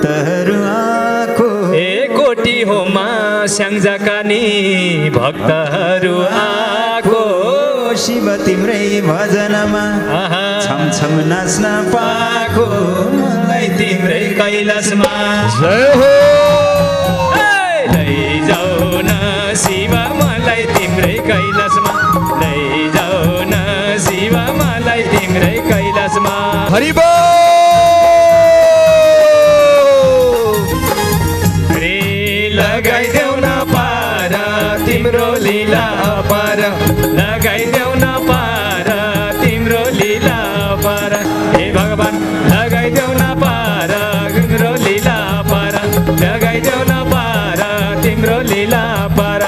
भक्तहरू आको ए कोटी होमा स्याङ्जाका नि भक्तहरू आको शिव तिम्रै भजनमा छम छम नाच्न पाको मलाई तिम्रै कैलाशमा जय हो लैजाऊ न शिव मलाई तिम्रै कैलाशमा लैजाऊ न शिव मलाई तिम्रै कैलाशमा हरि बोल रे लगाइदेऊ न पार तिम्रो लीला पार लगाइदेऊ न पार तिम्रो लीला पार हे भगवान लगाइदेऊ न पार तिम्रो लीला पार लगाइदेऊ न पार तिम्रो लीला पार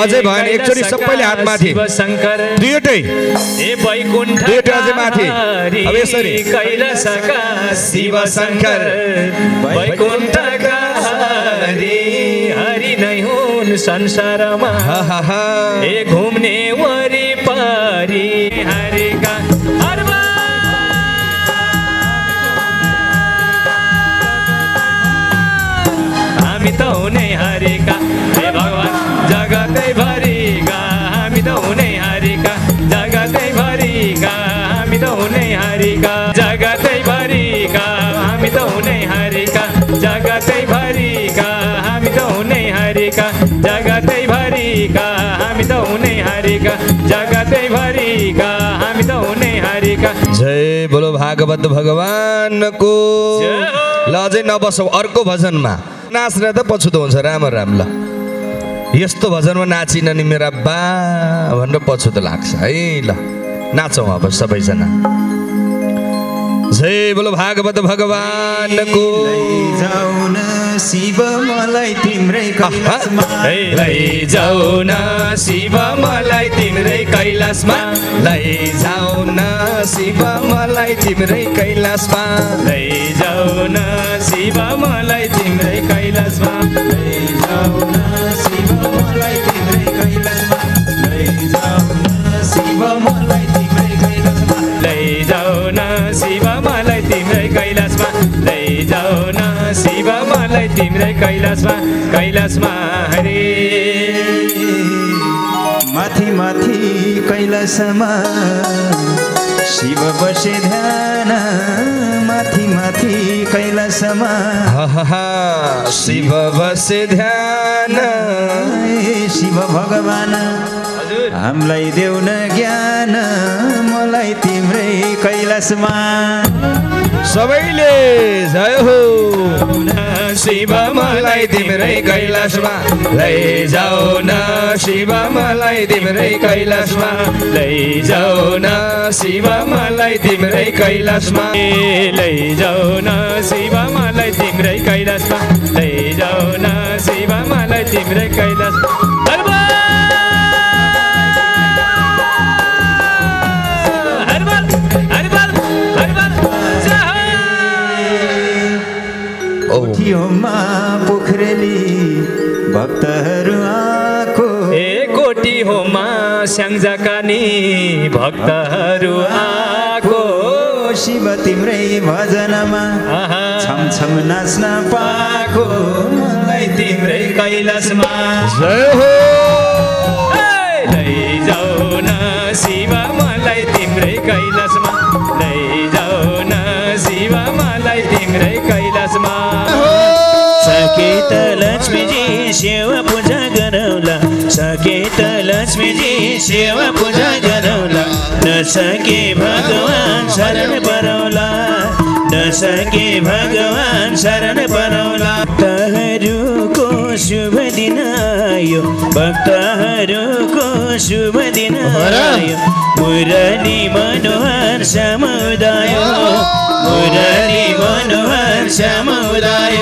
अझै भएन एकचोटि सबैले हात माथि शङ्कर दुईटै ए वैकुण्ठ दुईटै अझै माथि अब यसरी कैलाशका शिव शङ्कर वैकुण्ठका हरि हरि नै हुन् संसारमा ए घुम्ने वरिपरि हरिका हामी त हुने हरिका हे भगवान जगतै भरिका हामी त हुने हरिका जगतै भरिका हामी त हुने हरिका जगतै भरिका हामी त हुने हरिका जगतै भरिका हामी त हुने हरिका जगतै भरिका हामी त हुने हरिका जगतै भरिका हामी त हुने हरिका जय बोलो भागवत भगवानको ल अझै नबसौ अर्को भजनमा नाच्न त पछुतो हुन्छ राम राम ल यस्तो भजनमा नाचिन नि मेरा बा भनेर पछुतो लाग्छ है ल नाचौँ अब सबैजना जय बोलो भागवत भगवानको लैजाऊ न शिव मलाई तिम्रै कैलाशमा लैजाऊ न शिव मलाई तिम्रै कैलाशमा लैजाऊ न शिव मलाई तिम्रै कैलाशमा लैजाऊ न शिव मलाई तिम्रै कैलाशमा लैजाऊ न शिव मलाई तिम्रै कैलाशमा लैजाऊ न शिव मलाई तिम्रै कैलाशमा लैजाऊ न शिव मलाई तिम्रै कैलाशमा लैजाऊ न शिव मलाई तिम्रै कैलाशमा कैलाशमा हरे माथि माथि कैलाशमा शिव बसे ध्यान माथि माथि कैलाशमा शिव बसे ध्यान शिव भगवान हामीलाई देऊ न ज्ञान मलाई तिम्रै कैलाशमा सबैले जय हो शिव मलाई तिम्रै कैलाशमा लैजाऊ न शिव मलाई तिम्रै कैलाशमा लैजाऊ न शिव मलाई तिम्रै कैलाशमा लैजाऊ न शिव मलाई तिम्रै कैलाशमा लैजाऊ न शिव मलाई तिम्रै कैलाशमा कोठीमा पोखरेली भक्तहरू आको ए कोटी होमा स्याङ्जाका नि भक्तहरू आको शिव तिम्रै भजनमा छम छम नाच्न पाको मलाई तिम्रै कैलाशमा जय हो लैजाऊ न शिव मलाई तिम्रै कैलाशमा लैजाऊ न शिव मलाई तिम्रै कैलाशमा सकेत लक्ष्मीजी सेवा पूजा गरौला सकेत लक्ष्मीजी सेवा पूजा गरौला नसके भगवान शरण परौला नसके भगवान शरण परौला भक्तहरूको शुभ दिन आयो भक्तहरूको शुभ दिन आयो मुरली मनोहर समुदाय मुरली मनोहर समुदाय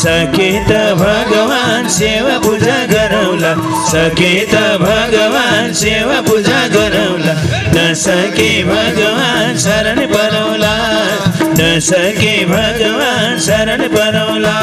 सकेत भगवान सेवा पूजा गरौला सकेत भगवान सेवा पूजा गरौला नसके भगवान शरण परौला नसके भगवान शरण परौला।